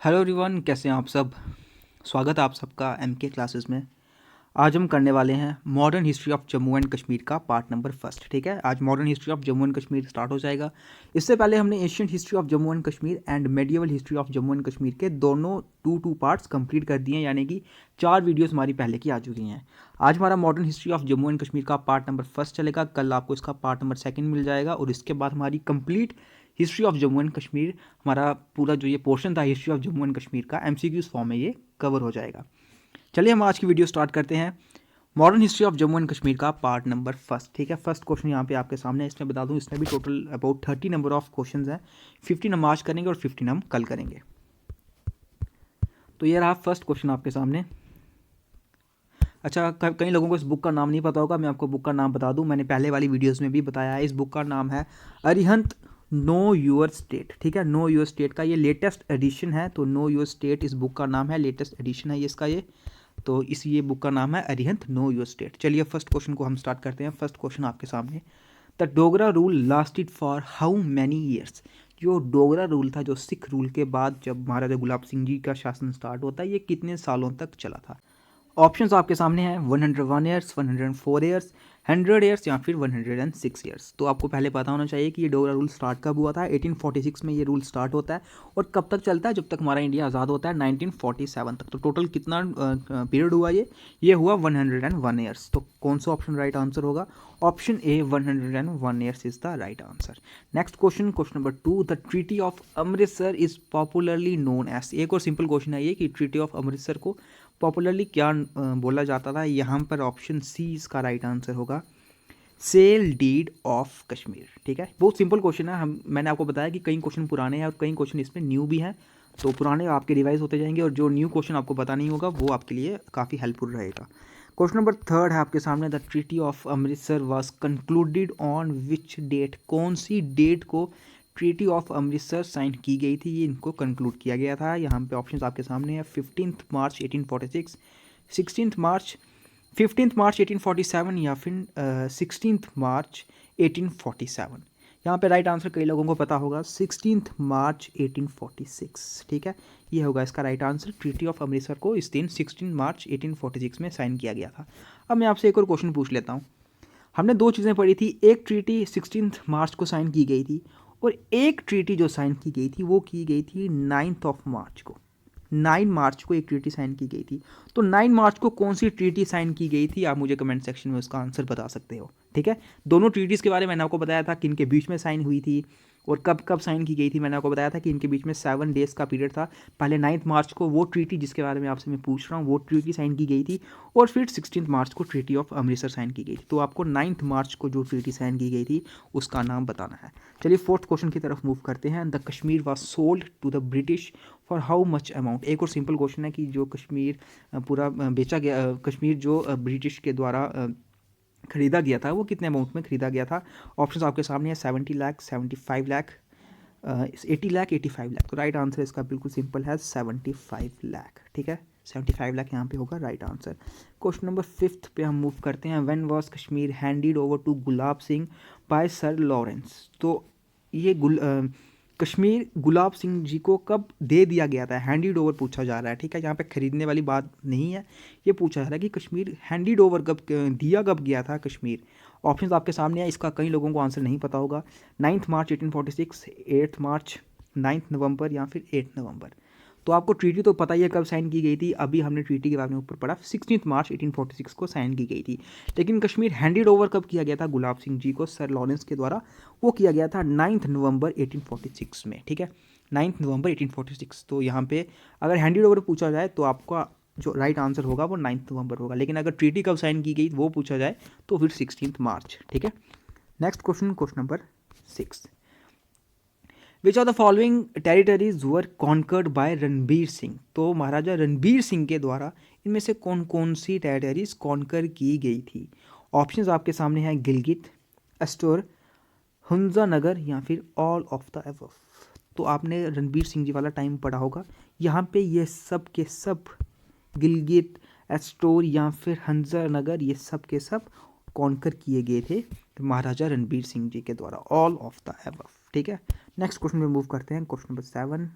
Hello everyone, कैसे हैं आप सब। स्वागत है आप सबका एमके क्लासेस में। आज हम करने वाले हैं modern history of Jammu and Kashmir का पार्ट नंबर फर्स्ट। ठीक है, आज modern history of Jammu and Kashmir start हो जाएगा। इससे पहले हमने Asian history of Jammu and Kashmir and medieval history of Jammu and Kashmir के दोनों टू पार्ट्स कंप्लीट कर दिए हैं, यानी कि 4 वीडियोस हमारी पहले की आ चुकी हैं। आज हमारा modern history of Jammu and Kashmir का पार्ट नंबर फर्स्ट चलेगा। कल आपको इसका पार्ट नंबर सेकंड मिल जाएगा और इसके बाद हमारी complete history of Jammu and Kashmir, हमारा पूरा जो ये पोर्शन था history of Jammu and Kashmir का, एमसीक्यूज फॉर्म में ये कवर हो जाएगा। चलिए हम आज की वीडियो स्टार्ट करते हैं। Modern history of Jammu and Kashmir का पार्ट नंबर फर्स्ट। ठीक है, फर्स्ट क्वेश्चन यहाँ पे आपके सामने है। इसमें बता दूँ, इसमें भी total about 30 number of question हैं। 15 हम आज करेंगे और 15 हम कल करेंगे। तो ये रहा फर्स्ट क्वेश्चन आपके सामने। अच्छा, कई लोगों को इस बुक का नाम नहीं पता होगा, मैं आपको बुक का नाम बता दूं। मैंने पहले वाली वीडियोस में भी बताया है। इस बुक का नाम है अरिहंत नो योर स्टेट। ठीक है, नो योर स्टेट का ये लेटेस्ट एडिशन है। तो नो योर स्टेट इस बुक का नाम है, लेटेस्ट एडिशन है ये इसका ये। तो ये बुक का नाम है अरिहंत नो योर स्टेट। चलिए फर्स्ट क्वेश्चन को हम स्टार्ट करते हैं। फर्स्ट क्वेश्चन आपके सामने, the Dogra rule lasted for how many years. जो डोगरा रूल था, जो सिख रूल के बाद जब महाराजा गुलाब सिंह जी का शासन स्टार्ट होता है, ये कितने सालों तक चला था। ऑप्शंस आपके सामने हैं 101 ईयर्स, 104 ईयर्स, 100 ईयर्स या फिर 106 ईयर्स। तो आपको पहले पता होना चाहिए कि ये डोगरा रूल स्टार्ट कब हुआ था। 1846 में ये रूल स्टार्ट होता है और कब तक चलता है, जब तक हमारा इंडिया आज़ाद होता है 1947 तक। तो टोटल कितना पीरियड हुआ ये हुआ 101 ईयर्स। तो कौन सा ऑप्शन राइट आंसर होगा? Option A 101 years is the right answer. Next question, question number 2, the treaty of Amritsar is popularly known as. एक और सिंपल क्वेश्चन है ये कि ट्रीटी ऑफ अमृतसर को पॉपुलरली क्या बोला जाता था। यहाँ पर ऑप्शन सी इसका राइट आंसर होगा, सेल डीड ऑफ कश्मीर। ठीक है, बहुत सिंपल क्वेश्चन है। मैंने आपको बताया कि कई क्वेश्चन पुराने हैं और कई क्वेश्चन इसमें न्यू भी हैं। तो पुराने आपके रिवाइज होते जाएंगे और जो न्यू क्वेश्चन आपको पता नहीं होगा वो आपके लिए काफ़ी हेल्पफुल रहेगा। क्वेश्चन नंबर 3 है आपके सामने, the treaty of Amritsar was concluded on which date. कौन सी डेट को ट्रीटी ऑफ अमृतसर साइन की गई थी, ये इनको कंक्लूड किया गया था। यहाँ पे ऑप्शंस आपके सामने हैं 15 मार्च 1846, 16 मार्च, 15 मार्च 1847 या फिर 16 मार्च 1847। यहाँ पे राइट आंसर कई लोगों को पता होगा, 16 मार्च 1846। ठीक है, ये होगा इसका right answer. Treaty of Amritsar को इस दिन 16 मार्च 1846 में साइन किया गया था। अब मैं आपसे एक और क्वेश्चन पूछ लेता हूँ। हमने दो चीज़ें पढ़ी थी, एक ट्रीटी 16 मार्च को साइन की गई थी और एक ट्रीटी जो साइन की गई थी वो की गई थी 9 मार्च को। 9 मार्च को एक ट्रीटी साइन की गई थी। तो 9 मार्च को कौन सी ट्रीटी साइन की गई थी, आप मुझे कमेंट सेक्शन में उसका आंसर बता सकते हो। ठीक है, दोनों ट्रीटीज़ के बारे में मैंने आपको बताया था कि इनके बीच में साइन हुई थी और कब कब साइन की गई थी। मैंने आपको बताया था कि इनके बीच में 7 डेज़ का पीरियड था। पहले 9 मार्च को वो ट्रीटी जिसके बारे में आपसे मैं पूछ रहा हूँ वो ट्रीटी साइन की गई थी और फिर 16 मार्च को ट्रीटी ऑफ अमृतसर साइन की गई थी। तो आपको 9 मार्च को जो ट्रीटी साइन की गई थी उसका नाम बताना है। चलिए फोर्थ क्वेश्चन की तरफ मूव करते हैं। The Kashmir was sold to the British for how much amount. एक और सिंपल क्वेश्चन है कि जो कश्मीर पूरा बेचा गया, कश्मीर जो ब्रिटिश के द्वारा खरीदा गया था वो कितने अमाउंट में खरीदा गया था। ऑप्शन आपके सामने है 70 लाख, 75 लाख, 80 लाख, 85 लाख। तो राइट आंसर इसका बिल्कुल सिंपल है 75 लाख। ठीक है, 75 लाख यहाँ पे होगा राइट आंसर। क्वेश्चन नंबर 5 पे हम मूव करते हैं। When was Kashmir handed over to Gulab Singh by sir Lawrence. तो ये कश्मीर गुलाब सिंह जी को कब दे दिया गया था, हैंडेड ओवर पूछा जा रहा है। ठीक है, यहाँ पे खरीदने वाली बात नहीं है, ये पूछा जा रहा है कि कश्मीर हैंडेड ओवर कब दिया, कब गया था कश्मीर। ऑप्शन आपके सामने है, इसका कई लोगों को आंसर नहीं पता होगा। 9 मार्च 1846, 8 मार्च, 9 नवंबर या फिर 8 नवंबर। तो आपको ट्रीटी तो पता ही है कब साइन की गई थी। अभी हमने ट्रीटी के बारे में ऊपर पढ़ा, 16 मार्च 1846 को साइन की गई थी। लेकिन कश्मीर हैंडेड ओवर कब किया गया था गुलाब सिंह जी को सर लॉरेंस के द्वारा, वो किया गया था 9 नवंबर 1846 में। ठीक है, 9 नवंबर 1846। तो यहाँ पे अगर हैंडेड ओवर पूछा जाए तो आपका जो राइट आंसर होगा वो 9 नवंबर होगा। लेकिन अगर ट्रीटी कब साइन की गई वो पूछा जाए तो फिर 16 मार्च। ठीक है, next question, question number 6, which of the following territories were conquered by Ranbir Singh. तो महाराजा रणबीर सिंह के द्वारा इनमें से कौन कौन सी टेरिटरीज कॉन्कर की गई थी। ऑप्शंस आपके सामने हैं गिलगित, एस्टोर, हुंजा नगर या फिर ऑल ऑफ द अबव। तो आपने रणबीर सिंह जी वाला टाइम पढ़ा होगा, यहाँ पे ये सब के सब गिलगित, एस्टोर या फिर हंजा नगर, ये सब के सब कॉन्कर किए गए थे तो महाराजा रणबीर सिंह जी के द्वारा, ऑल ऑफ द अबव। ठीक है, नेक्स्ट क्वेश्चन में मूव करते हैं। Question number 7,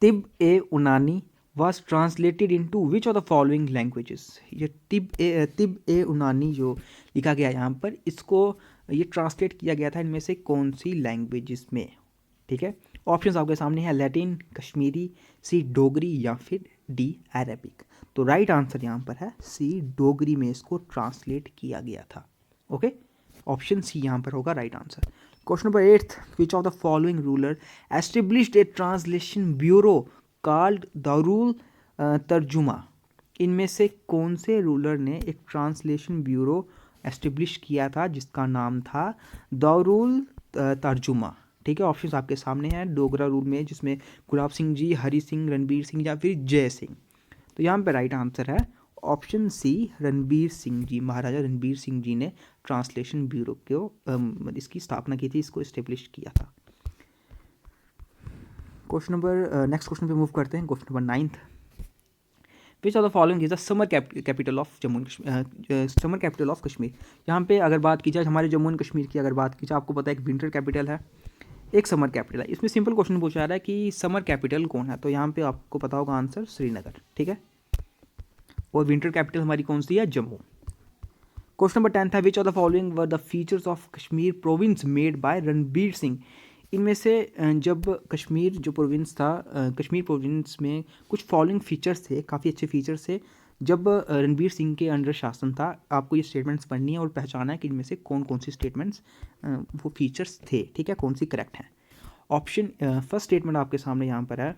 Tibb e Unani was translated into which of the following languages? ये तिब ए उनानी जो लिखा गया यहाँ पर, इसको ये ट्रांसलेट किया गया था इनमें से कौन सी लैंग्वेजेस में? ठीक है, ऑप्शंस आपके सामने है, लैटिन, कश्मीरी, सी डोगरी या फिर डी अरेबिक। तो राइट आंसर यहाँ पर है सी डोगरी में इसको ट्रांसलेट किया गया था। ओके, ऑप्शन सी यहाँ पर होगा right answer. Question number 8, which of the following ruler established A translation bureau called Darul तर्जुमा? इनमें से कौन से रूलर ने एक ट्रांसलेशन ब्यूरो एस्टेब्लिश किया था जिसका नाम था दारुल तर्जुमा? ठीक है, ऑप्शंस आपके सामने हैं, डोगरा रूल में जिसमें गुलाब सिंह जी, हरी सिंह, रणबीर सिंह या फिर जय सिंह। तो यहाँ पे राइट आंसर है ऑप्शन सी, रणबीर सिंह जी। महाराजा रणबीर सिंह जी ने ट्रांसलेशन ब्यूरो को इसकी स्थापना की थी, इसको इस्टेब्लिश किया था। क्वेश्चन नंबर नेक्स्ट क्वेश्चन पे मूव करते हैं। Question number 9, which of the following is the summer capital of Jammu and Kashmir? Summer capital of Kashmir, यहाँ पे अगर बात की जाए हमारे जम्मू एंड कश्मीर की, अगर बात की जाए, आपको पता है एक विंटर कैपिटल है, एक समर कैपिटल है। इसमें सिंपल क्वेश्चन पूछा जा रहा है कि समर कैपिटल कौन है, तो यहाँ पे आपको पता होगा आंसर श्रीनगर। ठीक है, और विंटर कैपिटल हमारी कौन सी है? जम्मू। क्वेश्चन नंबर 10 था, विच of the following were the features of Kashmir province made by Ranbir Singh? इनमें से जब कश्मीर जो प्रोविंस था, कश्मीर प्रोविंस में कुछ फॉलोइंग फीचर्स थे, काफ़ी अच्छे फीचर्स थे जब रणबीर सिंह के अंडर शासन था। आपको ये स्टेटमेंट्स पढ़नी है और पहचाना है कि इनमें से कौन कौन सी स्टेटमेंट्स वो फीचर्स थे। ठीक है, कौन सी करेक्ट हैं? ऑप्शन फर्स्ट स्टेटमेंट आपके सामने यहाँ पर है,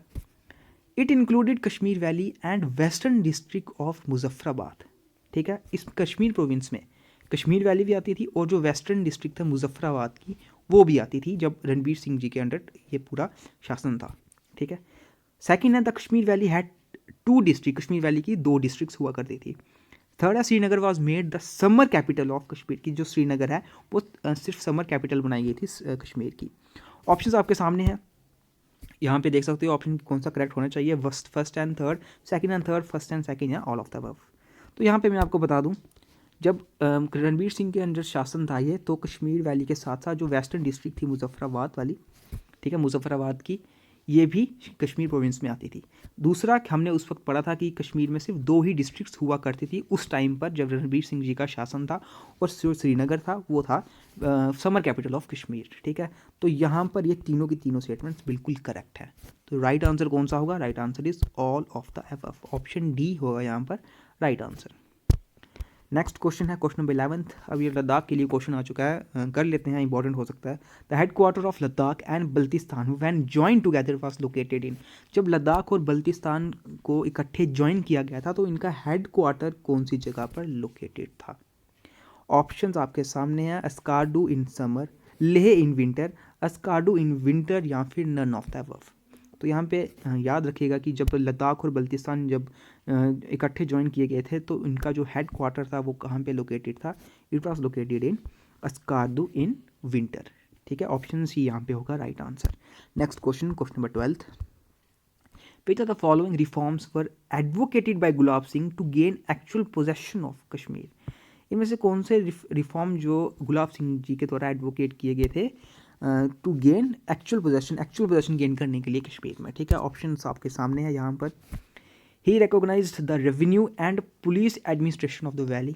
it included Kashmir valley and western district of Muzaffarabad. ठीक है, इस कश्मीर प्रोविंस में कश्मीर वैली भी आती थी और जो वेस्टर्न डिस्ट्रिक्ट था मुजफ्फराबाद की वो भी आती थी जब रणबीर सिंह जी के अंडर ये पूरा शासन था। ठीक है, सेकंड है, the Kashmir valley had 2 district, Kashmir valley की 2 डिस्ट्रिक्ट्स हुआ करती थी। थर्ड है, Srinagar was made the summer capital of Kashmir, की जो श्रीनगर है वो सिर्फ समर कैपिटल बनाई गई थी कश्मीर की। ऑप्शंस आपके सामने हैं, यहाँ पे देख सकते हो ऑप्शन कौन सा करेक्ट होना चाहिए, first and third, second and third, first and second या ऑल ऑफ द अबव। तो यहाँ पे मैं आपको बता दूँ, जब रणबीर सिंह के अंडर शासन था ये, तो कश्मीर वैली के साथ साथ जो वेस्टर्न डिस्ट्रिक्ट थी मुजफ्फराबाद वाली, ठीक है, मुजफ्फराबाद की, ये भी कश्मीर प्रोविंस में आती थी। दूसरा, हमने उस वक्त पढ़ा था कि कश्मीर में सिर्फ 2 ही डिस्ट्रिक्ट्स हुआ करती थी उस टाइम पर जब रणबीर सिंह जी का शासन था, और जो श्रीनगर था वो था समर कैपिटल ऑफ कश्मीर। ठीक है, तो यहाँ पर ये तीनों की तीनों स्टेटमेंट्स बिल्कुल करेक्ट है। तो राइट आंसर कौन सा होगा? Right answer is all of the above, option D होगा यहाँ पर राइट आंसर। नेक्स्ट क्वेश्चन है क्वेश्चन नंबर 11। अब ये लद्दाख के लिए क्वेश्चन आ चुका है, कर लेते हैं, इंपॉर्टेंट हो सकता है। The head quarter of Ladakh and Baltistan when join together was located in? जब लद्दाख और बल्तिस्तान को इकट्ठे ज्वाइन किया गया था तो इनका हेड क्वार्टर कौन सी जगह पर लोकेटेड था? ऑप्शंस आपके सामने हैं, Skardu in summer, Leh in winter, Skardu in winter या फिर नन ऑफ द अबव। तो यहाँ पे याद रखिएगा कि जब लद्दाख और बल्तिस्तान जब इकट्ठे ज्वाइन किए गए थे तो इनका जो हेड क्वार्टर था वो कहाँ पे लोकेटेड था? It was located in Skardu in winter. ठीक है, ऑप्शन सी यहाँ पे होगा right answer. Next question, question number 12, which are the following reforms were advocated by Gulab Singh to gain actual possession of Kashmir? इनमें से कौन से रिफॉर्म जो गुलाब सिंह जी के द्वारा एडवोकेट किए गए थे to gain actual possession gain करने के लिए कश्मीर में? ठीक है, ऑप्शन आपके सामने है यहाँ पर। He recognized the revenue and police administration of the valley.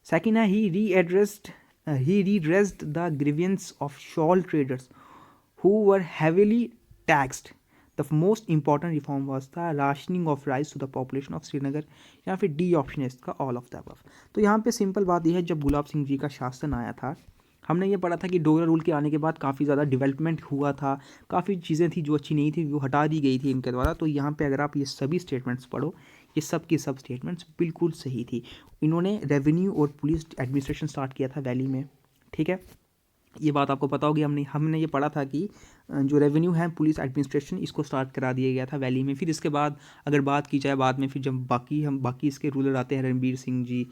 Second है, he redressed the grievances of shawl traders who were heavily taxed. The most important reform was the rationing of rice to the population of Srinagar, या फिर D option है इसका all of the above. तो यहाँ पे simple बात यह है, जब गुलाब सिंह जी का शासन आया था, हमने ये पढ़ा था कि डोगरा रूल के आने के बाद काफ़ी ज़्यादा डेवलपमेंट हुआ था, काफ़ी चीज़ें थी जो अच्छी नहीं थी वो हटा दी गई थी इनके द्वारा। तो यहाँ पे अगर आप ये सभी स्टेटमेंट्स पढ़ो, ये सब की सब स्टेटमेंट्स बिल्कुल सही थी। इन्होंने रेवेन्यू और पुलिस एडमिनिस्ट्रेशन स्टार्ट किया था वैली में। ठीक है, ये बात आपको पता होगी, हमने ये पढ़ा था कि जो रेवेन्यू है, पुलिस एडमिनिस्ट्रेशन, इसको स्टार्ट करा दिया गया था वैली में। फिर इसके बाद अगर बात की जाए बाद में, फिर जब बाकी इसके रूलर आते हैं, रणबीर सिंह जी,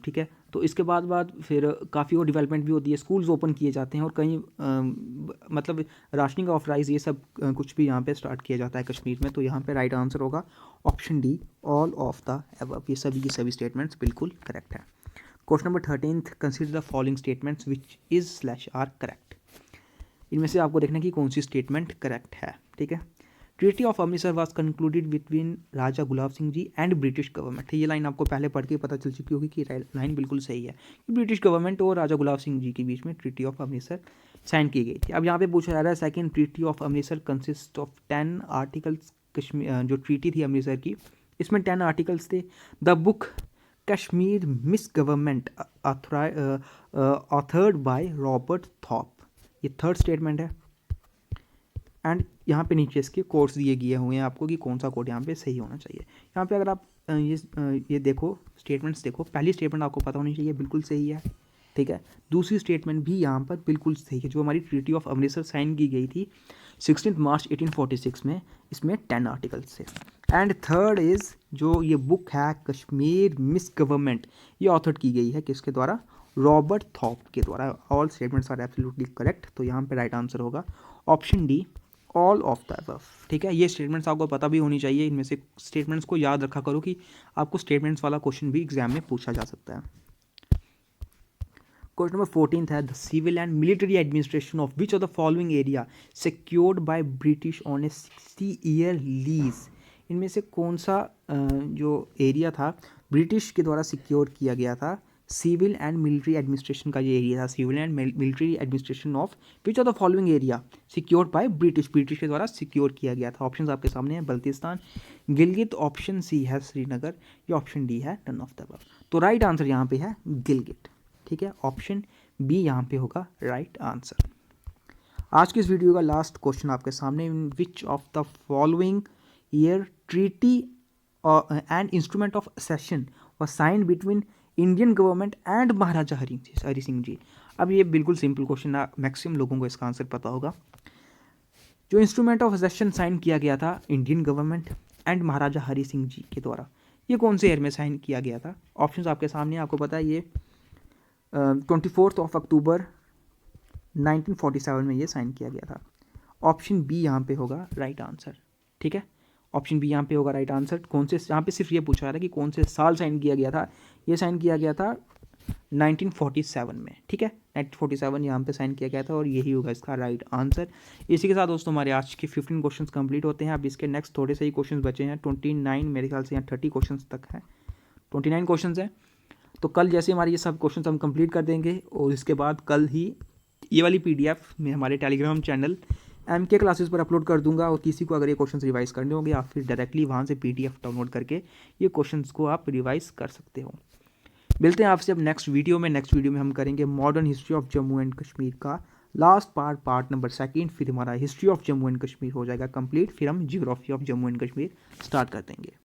ठीक है, तो इसके बाद फिर काफ़ी और डेवलपमेंट भी होती है, स्कूल्स ओपन किए जाते हैं और कहीं मतलब राशनिंग ऑफ राइस, ये सब कुछ भी यहाँ पे स्टार्ट किया जाता है कश्मीर में। तो यहाँ पे राइट आंसर होगा option D, all of the above. ये सभी की सभी स्टेटमेंट्स बिल्कुल करेक्ट है। Question number 13, consider the following statements which is are correct. इनमें से आपको देखना कि कौन सी स्टेटमेंट करेक्ट है। ठीक है, treaty of Amritsar was concluded between Raja Gulab Singh ji and British government. ये लाइन आपको पहले पढ़ के पता चल चुकी होगी कि लाइन बिल्कुल सही है कि ब्रिटिश गवर्नमेंट और राजा गुलाब सिंह जी के बीच में ट्रीटी ऑफ अमृतसर साइन की गई थी। अब यहाँ पे पूछा जा रहा है second treaty of Amritsar consist of 10 articles. Kashmir जो ट्रीटी थी अमृतसर की, इसमें 10 आर्टिकल्स थे। The book Kashmir miss government authored by Robert Thorpe, ये थर्ड स्टेटमेंट है। एंड यहाँ पे नीचे इसके कोड्स दिए गए हुए हैं आपको कि कौन सा कोड यहाँ पे सही होना चाहिए। यहाँ पे अगर आप ये देखो स्टेटमेंट्स देखो, पहली स्टेटमेंट आपको पता होनी चाहिए बिल्कुल सही है, ठीक है। दूसरी स्टेटमेंट भी यहाँ पर बिल्कुल सही है, जो हमारी ट्रीटी ऑफ अमृतसर साइन की गई थी 16 मार्च 1846 में, इसमें 10 आर्टिकल्स थे। एंड थर्ड इज़ जो ये बुक है कश्मीर मिस गवर्नमेंट, ये ऑथर की गई है किसके द्वारा? रॉबर्ट थॉप के द्वारा। All statements are absolutely correct, तो यहाँ पे राइट आंसर होगा option D, all of the above, ठीक है। ये स्टेटमेंट्स आपको पता भी होनी चाहिए, इनमें से स्टेटमेंट्स को याद रखा करो कि आपको स्टेटमेंट्स वाला क्वेश्चन भी एग्जाम में पूछा जा सकता है। क्वेश्चन नंबर 14 है the civil and military administration of which of the following area secured by British on a 60-year lease. इनमें से कौन सा जो एरिया था ब्रिटिश के द्वारा सिक्योर किया गया था? सिविल एंड मिलिट्री एडमिनिस्ट्रेशन का ये एरिया था, civil and military administration of which of the following area secured by British, British के द्वारा सिक्योर किया गया था। ऑप्शंस आपके सामने हैं, बल्तिस्तान, गिलगित, ऑप्शन सी है श्रीनगर, या ऑप्शन डी है नन ऑफ द अबव। तो राइट आंसर यहाँ पे है गिलगित, ठीक है। ऑप्शन बी यहाँ पे होगा राइट आंसर। आज की इस वीडियो का लास्ट क्वेश्चन आपके सामने, which of the following year treaty and instrument of cession was signed between Indian government and Maharaja Hari Singh ji. अब ये बिल्कुल सिंपल क्वेश्चन है, मैक्सिमम लोगों को इसका आंसर पता होगा। जो इंस्ट्रूमेंट ऑफ सेशन साइन किया गया था Indian government and Maharaja Hari Singh जी के द्वारा, ये कौन से ईयर में साइन किया गया था? ऑप्शंस आपके सामने, आपको पता है ये 24 अक्टूबर 1947 में ये साइन किया गया था। ऑप्शन बी यहाँ पे होगा राइट आंसर, ठीक है। ऑप्शन बी यहाँ पे होगा राइट आंसर। कौन से, यहाँ पे सिर्फ ये पूछा जा रहा है कि कौन से साल साइन किया गया था। ये साइन किया गया था 1947 में, ठीक है। 1947 यहाँ पे साइन किया गया था और यही होगा इसका राइट आंसर। इसी के साथ दोस्तों हमारे आज के 15 क्वेश्चंस कंप्लीट होते हैं। अब इसके नेक्स्ट थोड़े से ही क्वेश्चंस बचे हैं, 29 मेरे ख्याल से यहाँ 30 क्वेश्चंस तक है, 29 क्वेश्चंस हैं। तो कल जैसे हमारे ये सब क्वेश्चंस हम कंप्लीट कर देंगे और इसके बाद कल ही ये वाली PDF में हमारे टेलीग्राम चैनल MK क्लासेस पर अपलोड कर दूंगा, और किसी को अगर ये क्वेश्चंस रिवाइज करने होंगे आप फिर डायरेक्टली वहाँ से PDF डाउनलोड करके ये क्वेश्चंस को आप रिवाइज कर सकते हो। मिलते हैं आपसे अब नेक्स्ट वीडियो में हम करेंगे modern history of Jammu and Kashmir का लास्ट पार्ट नंबर 2, फिर हमारा history of Jammu and Kashmir हो जाएगा कंप्लीट, फिर हम geography of Jammu and Kashmir start कर देंगे।